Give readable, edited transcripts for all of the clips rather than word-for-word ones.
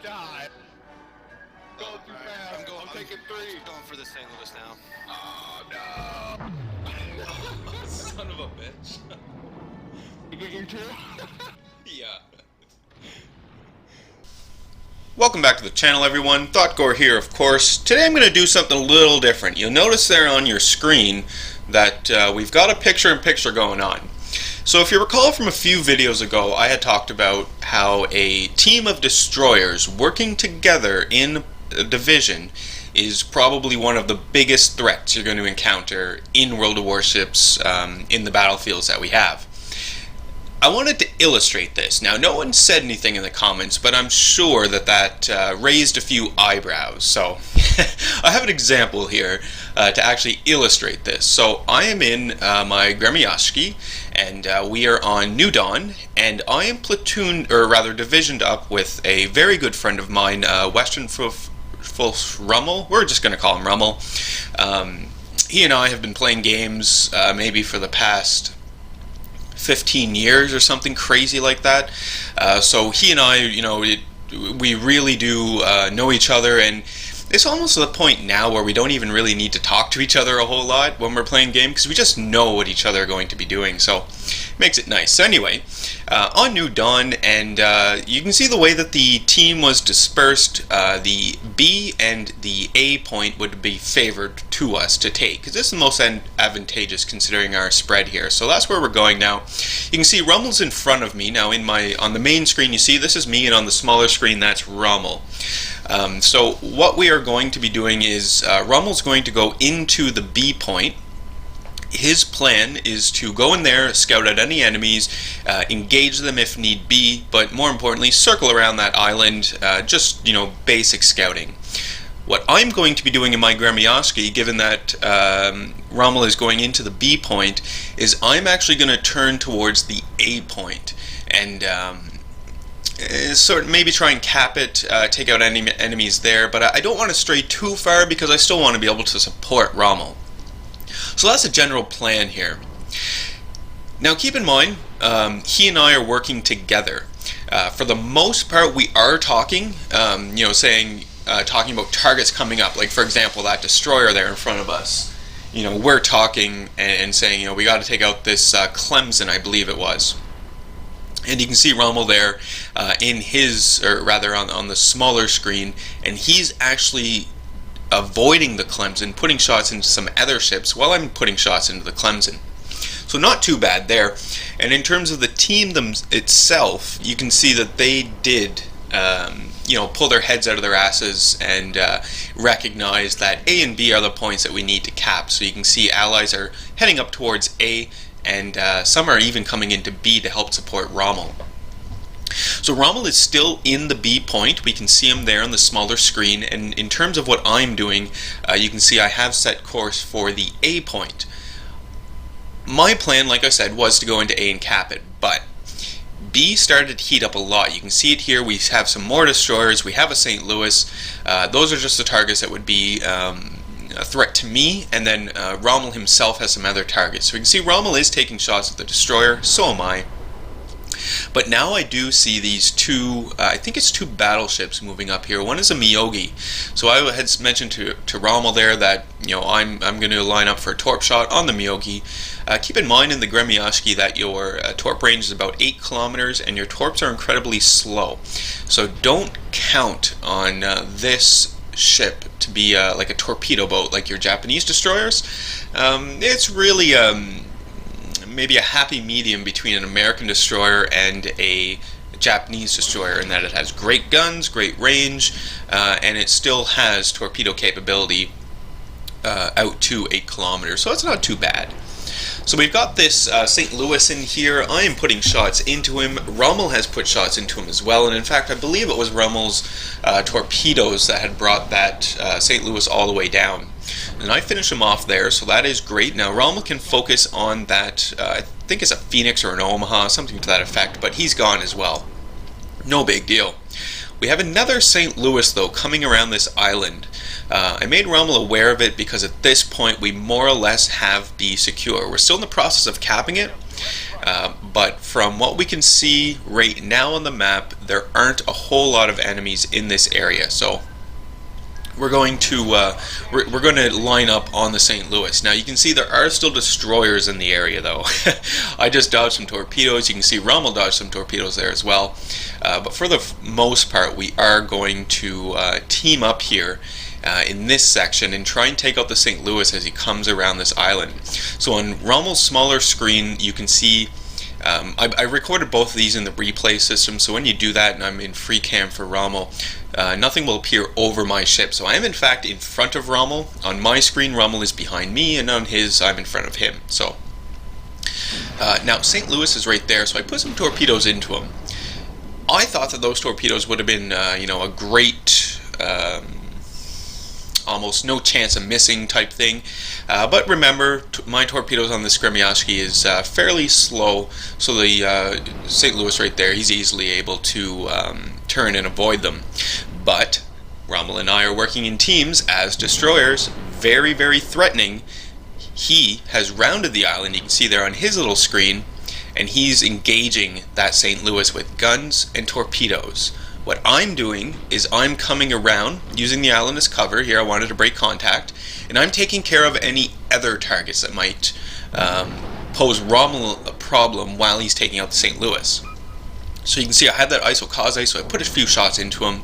die. Going too fast. I'm taking 3. I'm going for the St. Louis now. Oh no! Son of a bitch. You get your 2? Yeah. Welcome back to the channel, everyone. Thotgor here, of course. Today I'm going to do something a little different. You'll notice there on your screen that we've got a picture-in-picture going on. So if you recall from a few videos ago, I had talked about how a team of destroyers working together in a division is probably one of the biggest threats you're going to encounter in World of Warships in the battlefields that we have. I wanted to illustrate this. Now, no one said anything in the comments, but I'm sure that raised a few eyebrows. So, I have an example here to actually illustrate this. So, I am in my Gremyashki, and we are on New Dawn, and I am platooned, or rather divisioned up with a very good friend of mine, Western Rummel. We're just going to call him Rummel. He and I have been playing games maybe for the past 15 years or something crazy like that. So he and I, we really do know each other, and it's almost to the point now where we don't even really need to talk to each other a whole lot when we're playing game, because we just know what each other are going to be doing, so it makes it nice. So anyway, on New Dawn, and you can see the way that the team was dispersed. The B and the A point would be favored to us to take, because this is the most advantageous considering our spread here. So that's where we're going now. You can see Rummel's in front of me now. On the main screen, you see this is me, and on the smaller screen that's Rummel. So what we are going to be doing is Rummel's going to go into the B point. His plan is to go in there, scout out any enemies, engage them if need be, but more importantly, circle around that island, just, basic scouting. What I'm going to be doing in my Gremyashki, given that Rummel is going into the B point, is I'm actually going to turn towards the A point, and sort of maybe try and cap it, take out any enemies there, but I don't want to stray too far because I still want to be able to support Rummel. So that's the general plan here. Now keep in mind, he and I are working together. For the most part, we are talking, talking about targets coming up. Like, for example, that destroyer there in front of us. We're talking and saying, we got to take out this Clemson, I believe it was. And you can see Rummel there in his, or rather on the smaller screen, and he's actually avoiding the Clemson, putting shots into some other ships while I'm putting shots into the Clemson. So not too bad there. And in terms of the team itself, you can see that they did pull their heads out of their asses and recognize that A and B are the points that we need to cap. So you can see allies are heading up towards A, and some are even coming into B to help support Rummel. So Rummel is still in the B point. We can see him there on the smaller screen, and in terms of what I'm doing, you can see I have set course for the A point. My plan, like I said, was to go into A and cap it, but B started to heat up a lot. You can see it here. We have some more destroyers. We have a St. Louis. Those are just the targets that would be a threat to me, and then Rummel himself has some other targets. So we can see Rummel is taking shots at the destroyer, so am I. But now I do see these two, I think it's two battleships moving up here. One is a Miyogi. So I had mentioned to Rummel there that, I'm going to line up for a torp shot on the Miyogi. Keep in mind in the Gremyashki that your torp range is about 8 kilometers, and your torps are incredibly slow. So don't count on this ship to be like a torpedo boat like your Japanese destroyers. It's really maybe a happy medium between an American destroyer and a Japanese destroyer, in that it has great guns, great range, and it still has torpedo capability out to 8 kilometers, so it's not too bad. So we've got this St. Louis in here. I am putting shots into him. Rummel has put shots into him as well, and in fact I believe it was Rummel's torpedoes that had brought that St. Louis all the way down. And I finish him off there, so that is great. Now Rummel can focus on that, I think it's a Phoenix or an Omaha, something to that effect, but he's gone as well. No big deal. We have another St. Louis, though, coming around this island. I made Rummel aware of it because at this point we more or less have B secure. We're still in the process of capping it, but from what we can see right now on the map, there aren't a whole lot of enemies in this area. So we're going to line up on the St. Louis. Now you can see there are still destroyers in the area though. I just dodged some torpedoes. You can see Rommel dodged some torpedoes there as well. But for the most part, we are going to team up here in this section and try and take out the St. Louis as he comes around this island. So on Rommel's smaller screen, you can see I recorded both of these in the replay system, so when you do that and I'm in free cam for Rommel, nothing will appear over my ship. So I am in fact in front of Rommel. On my screen, Rommel is behind me, and on his, I'm in front of him. So now St. Louis is right there, so I put some torpedoes into him. I thought that those torpedoes would have been, you know, a great, almost no chance of missing type thing. But remember, my torpedoes on the Skrimyaski is fairly slow, so the St. Louis right there, he's easily able to turn and avoid them. But Rommel and I are working in teams as destroyers, very, very threatening. He has rounded the island, you can see there on his little screen, and he's engaging that St. Louis with guns and torpedoes. What I'm doing is I'm coming around using the island as cover. Here I wanted to break contact, and I'm taking care of any other targets that might pose Rommel a problem while he's taking out the St. Louis. So you can see I had that isokaze, so I put a few shots into him,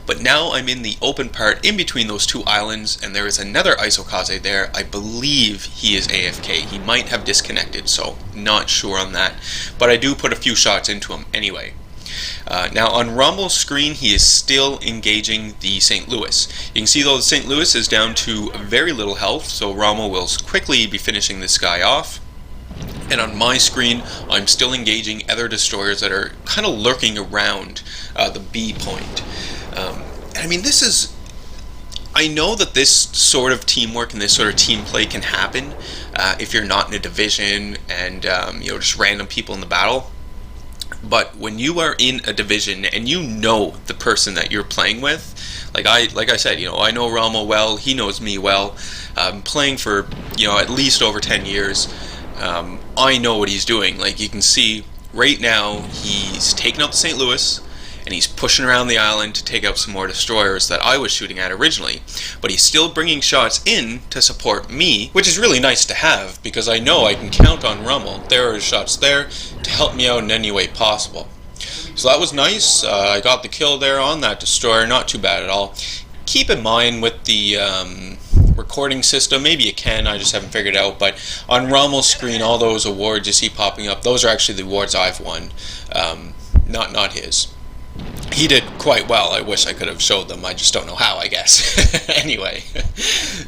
but now I'm in the open part in between those two islands, and there is another isokaze there. I believe he is AFK. He might have disconnected, so not sure on that, but I do put a few shots into him anyway. Now on Rommel's screen, he is still engaging the St. Louis. You can see though the St. Louis is down to very little health, so Rommel will quickly be finishing this guy off. And on my screen, I'm still engaging other destroyers that are kind of lurking around the B point. And I mean, this is... I know that this sort of teamwork and this sort of team play can happen if you're not in a division and you know, just random people in the battle. But when you are in a division and you know the person that you're playing with, like I said, you know, I know Rommel well, he knows me well. Playing for, you know, at least over 10 years. I know what he's doing. Like you can see right now, he's taking out the St. Louis and he's pushing around the island to take out some more destroyers that I was shooting at originally. But he's still bringing shots in to support me, which is really nice to have because I know I can count on Rommel. There are shots there to help me out in any way possible. So that was nice. I got the kill there on that destroyer, not too bad at all. Keep in mind with the recording system, maybe you can, I just haven't figured it out, but on Rommel's screen, all those awards you see popping up, those are actually the awards I've won, not his. He did quite well. I wish I could have showed them. I just don't know how, I guess. Anyway,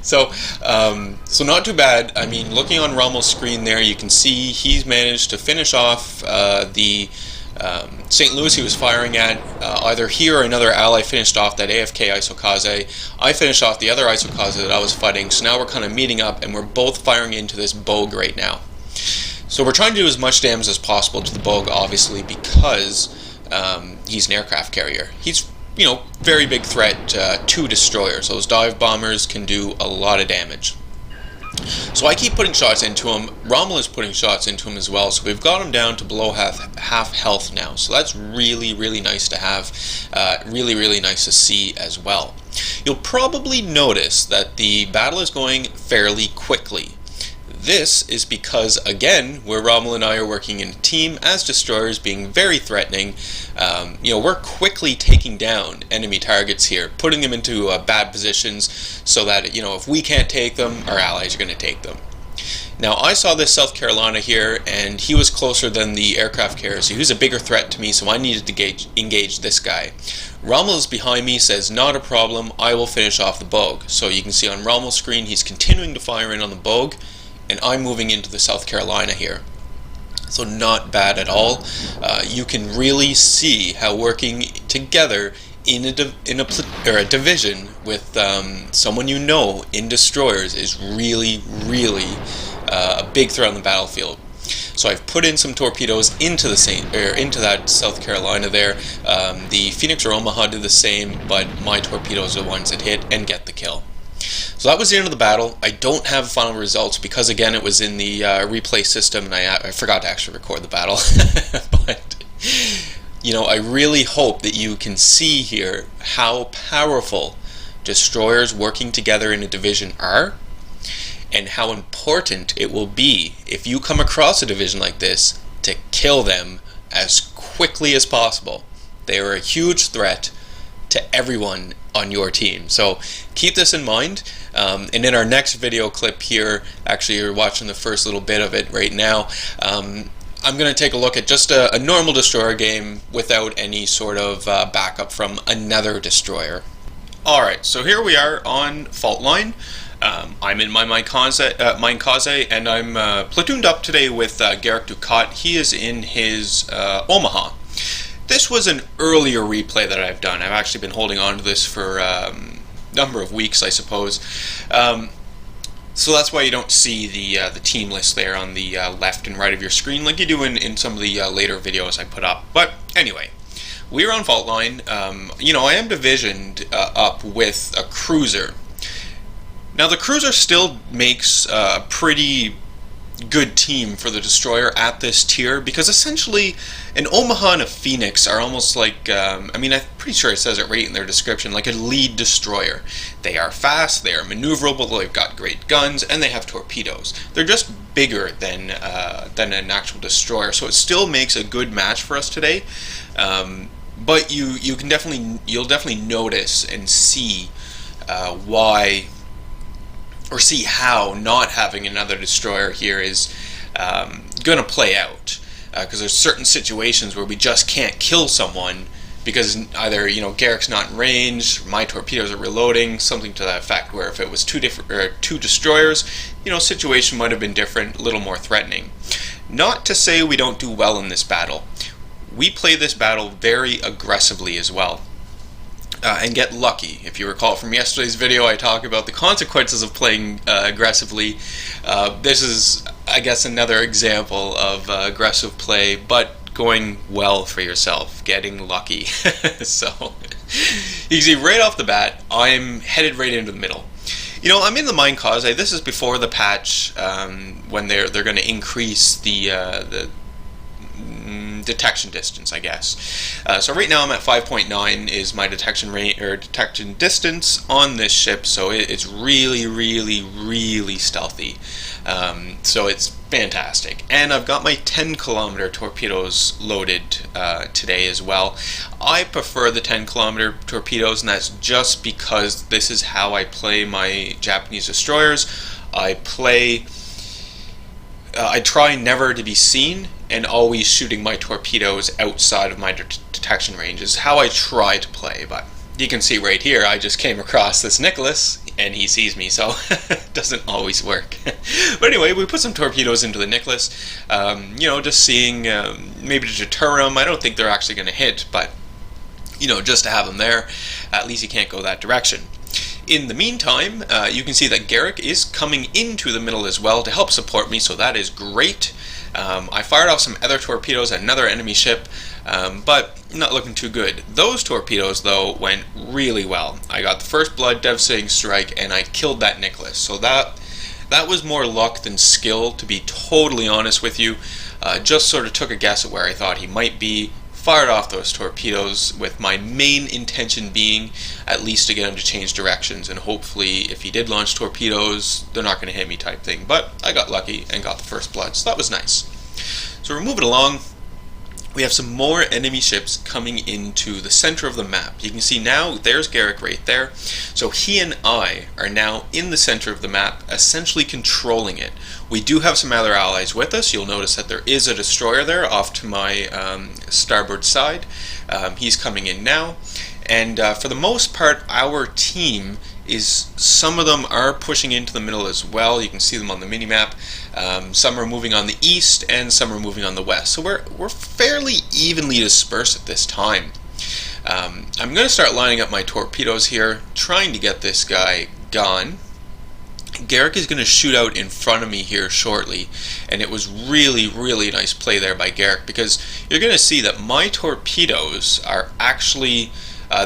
so not too bad. I mean, looking on Rommel's screen there, you can see he's managed to finish off the St. Louis he was firing at. Either he or another ally finished off that AFK isokaze. I finished off the other isokaze that I was fighting, so now we're kind of meeting up and we're both firing into this bogue right now. So we're trying to do as much damage as possible to the bogue, obviously, because he's an aircraft carrier. He's, you know, very big threat to destroyers. Those dive bombers can do a lot of damage. So I keep putting shots into him. Rommel is putting shots into him as well. So we've got him down to below half health now. So that's really, really nice to have. Really, really nice to see as well. You'll probably notice that the battle is going fairly quickly. This is because, again, where Rommel and I are working in a team as destroyers, being very threatening. You know, we're quickly taking down enemy targets here, putting them into bad positions so that, you know, if we can't take them, our allies are going to take them. Now, I saw this South Carolina here, and he was closer than the aircraft carrier, so he was a bigger threat to me, so I needed to engage this guy. Rommel is behind me, says, not a problem, I will finish off the bogue. So you can see on Rommel's screen, he's continuing to fire in on the bogue, and I'm moving into the South Carolina here. So not bad at all. You can really see how working together in a division with someone you know in destroyers is really, really a big threat on the battlefield. So I've put in some torpedoes into that South Carolina there. The Phoenix or Omaha did the same, but my torpedoes are the ones that hit and get the kill. So that was the end of the battle. I don't have final results because, again, it was in the replay system, and I forgot to actually record the battle. But, you know, I really hope that you can see here how powerful destroyers working together in a division are, and how important it will be if you come across a division like this to kill them as quickly as possible. They are a huge threat to everyone on your team. So keep this in mind. And in our next video clip here, actually you're watching the first little bit of it right now, I'm going to take a look at just a normal destroyer game without any sort of backup from another destroyer. Alright, so here we are on Fault Line. I'm in my Mine Kaze, and I'm platooned up today with Garrick Ducat. He is in his Omaha. This was an earlier replay that I've done. I've actually been holding on to this for a number of weeks, I suppose. So that's why you don't see the team list there on the left and right of your screen like you do in some of the later videos I put up. But anyway, we're on Fault Line. You know, I am divisioned up with a cruiser. Now the cruiser still makes a pretty good team for the destroyer at this tier, because essentially an Omaha and a Phoenix are almost like, I mean, I'm pretty sure it says it right in their description, like a lead destroyer. They are fast, they are maneuverable, they've got great guns, and they have torpedoes. They're just bigger than an actual destroyer, so it still makes a good match for us today. But you'll definitely notice and see why, or see how not having another destroyer here is going to play out. Because there's certain situations where we just can't kill someone because either, you know, Garrick's not in range, my torpedoes are reloading, something to that effect, where if it was two destroyers, you know, situation might have been different, a little more threatening. Not to say we don't do well in this battle. We play this battle very aggressively as well. And get lucky. If you recall from yesterday's video, I talked about the consequences of playing aggressively. This is, I guess, another example of aggressive play, but going well for yourself, getting lucky. So, you can see right off the bat, I'm headed right into the middle. You know, I'm in the Mine Kaze. This is before the patch when they're going to increase the detection distance, I guess. So right now I'm at 5.9 is my detection rate, or detection distance on this ship, so it's really, really, really stealthy. So it's fantastic. And I've got my 10-kilometer torpedoes loaded today as well. I prefer the 10-kilometer torpedoes, and that's just because this is how I play my Japanese destroyers. I try never to be seen, and always shooting my torpedoes outside of my detection range is how I try to play. But you can see right here, I just came across this Nicholas, and he sees me, so it doesn't always work. But anyway, we put some torpedoes into the Nicholas, you know, just seeing, maybe to deter them. I don't think they're actually going to hit, but, you know, just to have them there, at least you can't go that direction. In the meantime, you can see that Garrick is coming into the middle as well to help support me, so that is great. I fired off some other torpedoes at another enemy ship, but not looking too good. Those torpedoes, though, went really well. I got the first blood, devastating strike, and I killed that Nicholas. So that was more luck than skill, to be totally honest with you. Just sort of took a guess at where I thought he might be, fired off those torpedoes with my main intention being at least to get him to change directions, and hopefully if he did launch torpedoes, they're not going to hit me type thing. But I got lucky and got the first blood, so that was nice. So we're moving along. We have some more enemy ships coming into the center of the map. You can see now, there's Garrick right there. So he and I are now in the center of the map, essentially controlling it. We do have some other allies with us. You'll notice that there is a destroyer there off to my starboard side. He's coming in now. And for the most part, our team is, some of them are pushing into the middle as well. You can see them on the minimap. Some are moving on the east and some are moving on the west. So we're fairly evenly dispersed at this time. I'm going to start lining up my torpedoes here, trying to get this guy gone. Garrick is going to shoot out in front of me here shortly, and it was really, really nice play there by Garrick, because you're going to see that my torpedoes are actually,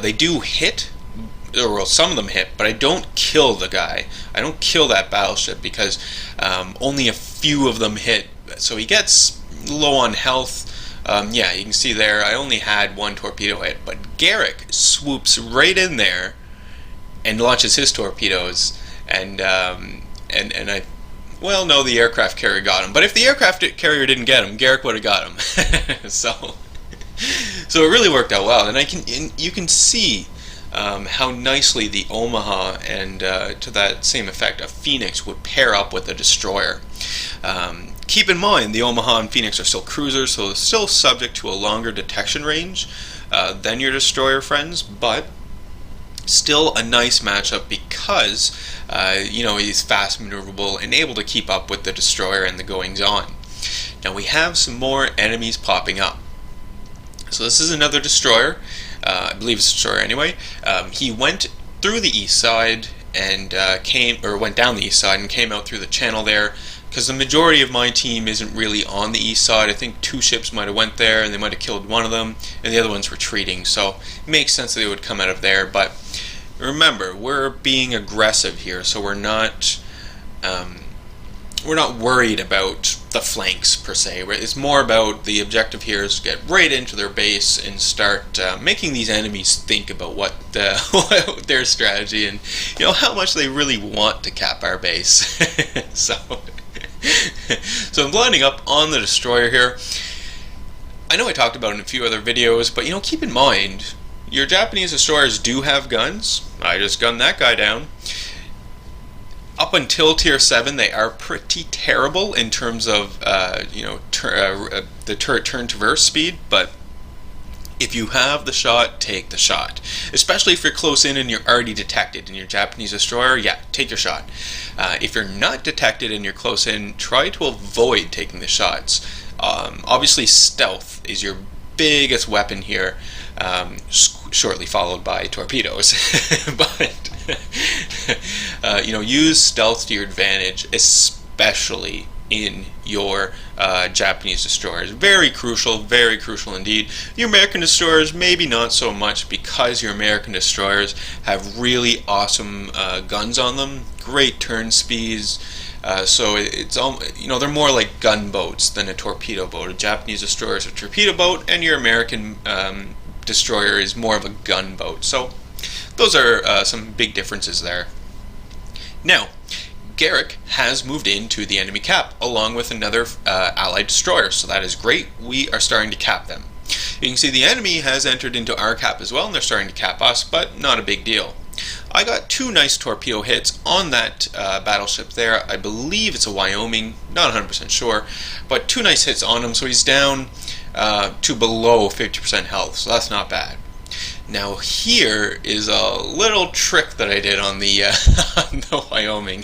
they do hit or well, some of them hit, but I don't kill the guy. I don't kill that battleship because only a few of them hit, so he gets low on health. Yeah, you can see there I only had one torpedo hit, but Garrick swoops right in there and launches his torpedoes, and I, well, no, the aircraft carrier got him, but if the aircraft carrier didn't get him, Garrick would have got him. So it really worked out well, and you can see how nicely the Omaha and to that same effect a Phoenix would pair up with a destroyer. Keep in mind the Omaha and Phoenix are still cruisers, so they're still subject to a longer detection range than your destroyer friends, but still a nice matchup because he's fast maneuverable and able to keep up with the destroyer and the goings on. Now we have some more enemies popping up. So this is another destroyer. I believe it's a destroyer anyway. He went through the east side and went down the east side and came out through the channel there, because the majority of my team isn't really on the east side. I think 2 ships might have went there and they might have killed one of them and the other one's retreating, so it makes sense that they would come out of there. But remember, we're being aggressive here, so we're not worried about the flanks per se. It's more about the objective here is to get right into their base and start making these enemies think about what their strategy and how much they really want to cap our base. So I'm lining up on the destroyer here. I know I talked about it in a few other videos, but keep in mind your Japanese destroyers do have guns. I just gunned that guy down. Up until tier 7, they are pretty terrible in terms of the turret turn traverse speed, but if you have the shot, take the shot. Especially if you're close in and you're already detected in your Japanese destroyer, yeah, take your shot. If you're not detected and you're close in, try to avoid taking the shots. Obviously stealth is your biggest weapon here, shortly followed by torpedoes. But use stealth to your advantage, especially in your Japanese destroyers. Very crucial indeed. Your American destroyers, maybe not so much, because your American destroyers have really awesome guns on them, great turn speeds. So it's they're more like gunboats than a torpedo boat. A Japanese destroyer is a torpedo boat, and your American destroyer is more of a gunboat. So those are some big differences there. Now, Garrick has moved into the enemy cap along with another allied destroyer, so that is great. We are starting to cap them. You can see the enemy has entered into our cap as well, and they're starting to cap us, but not a big deal. I got 2 nice torpedo hits on that battleship there. I believe it's a Wyoming, not 100% sure, but 2 nice hits on him, so he's down to below 50% health, so that's not bad. Now here is a little trick that I did on the, on the Wyoming.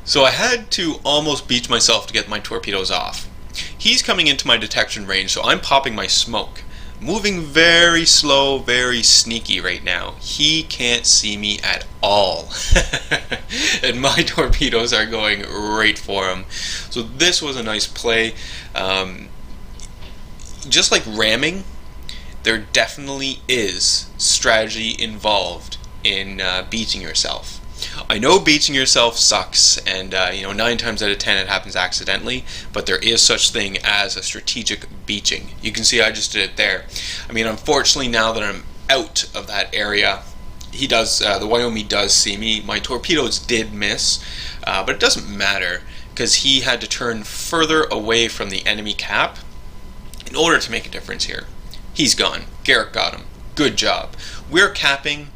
So I had to almost beach myself to get my torpedoes off. He's coming into my detection range, so I'm popping my smoke. Moving very slow, very sneaky right now. He can't see me at all. And my torpedoes are going right for him. So this was a nice play. Just like ramming, there definitely is strategy involved in beaching yourself. I know beaching yourself sucks, and 9 times out of 10 it happens accidentally, but there is such thing as a strategic beaching. You can see I just did it there. I mean, unfortunately, now that I'm out of that area, he does. The Wyoming does see me. My torpedoes did miss, but it doesn't matter because he had to turn further away from the enemy cap in order to make a difference here. He's gone. Garrick got him. Good job. We're capping.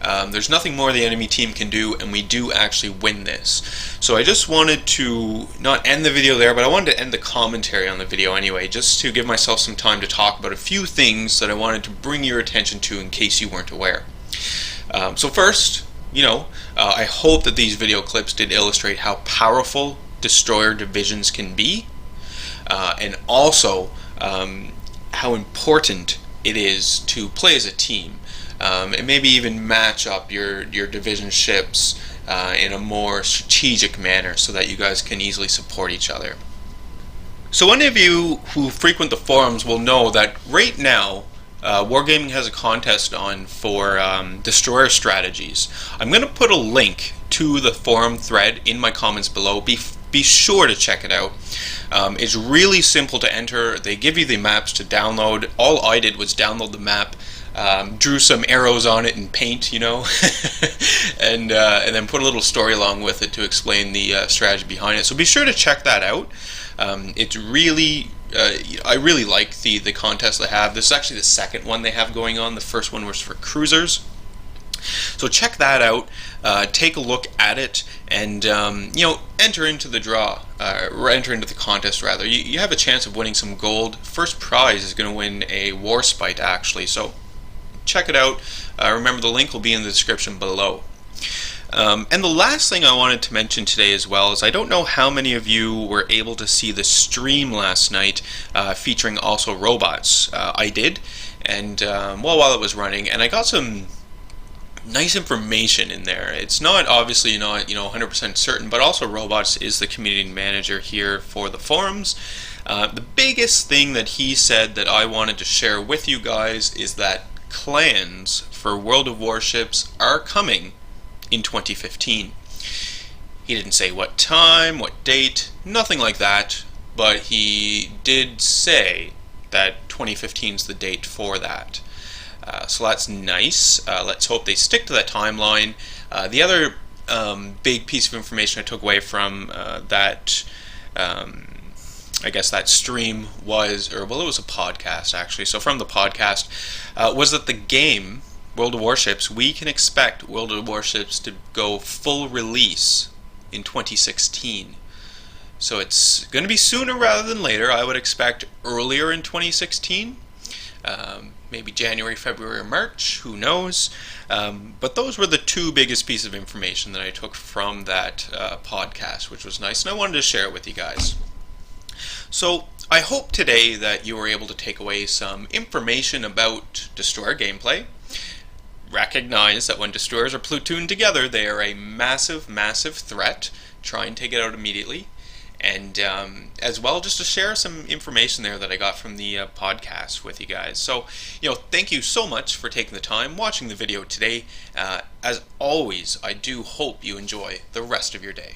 There's nothing more the enemy team can do, and we do actually win this. So I just wanted to not end the video there, but I wanted to end the commentary on the video anyway, just to give myself some time to talk about a few things that I wanted to bring your attention to in case you weren't aware. So first, I hope that these video clips did illustrate how powerful destroyer divisions can be, and also how important it is to play as a team. And maybe even match up your division ships in a more strategic manner so that you guys can easily support each other. So any of you who frequent the forums will know that right now Wargaming has a contest on for destroyer strategies. I'm going to put a link to the forum thread in my comments below. Be sure to check it out. It's really simple to enter. They give you the maps to download. All I did was download the map, drew some arrows on it in paint, and then put a little story along with it to explain the strategy behind it. So be sure to check that out. It's really, I really like the contest they have. This is actually the second one they have going on. The first one was for cruisers. So check that out, take a look at it, and enter into the draw, or enter into the contest rather. You have a chance of winning some gold. First prize is going to win a Warspite actually, so check it out. Remember, the link will be in the description below. And the last thing I wanted to mention today as well is I don't know how many of you were able to see the stream last night featuring also robots. I did, and while it was running, and I got some nice information in there. It's not obviously not 100% certain, but also Robots is the community manager here for the forums. The biggest thing that he said that I wanted to share with you guys is that clans for World of Warships are coming in 2015. He didn't say what time, what date, nothing like that, but he did say that 2015 is the date for that. So that's nice. Let's hope they stick to that timeline. The other big piece of information I took away from that, I guess that stream was, it was a podcast actually. So from the podcast was that the game World of Warships, we can expect World of Warships to go full release in 2016. So it's going to be sooner rather than later. I would expect earlier in 2016. Maybe January, February, or March, who knows. But those were the two biggest pieces of information that I took from that podcast, which was nice, and I wanted to share it with you guys. So I hope today that you were able to take away some information about destroyer gameplay. Recognize that when destroyers are platooned together, they are a massive, massive threat. Try and take it out immediately. And as well, just to share some information there that I got from the podcast with you guys. So, thank you so much for taking the time watching the video today. As always, I do hope you enjoy the rest of your day.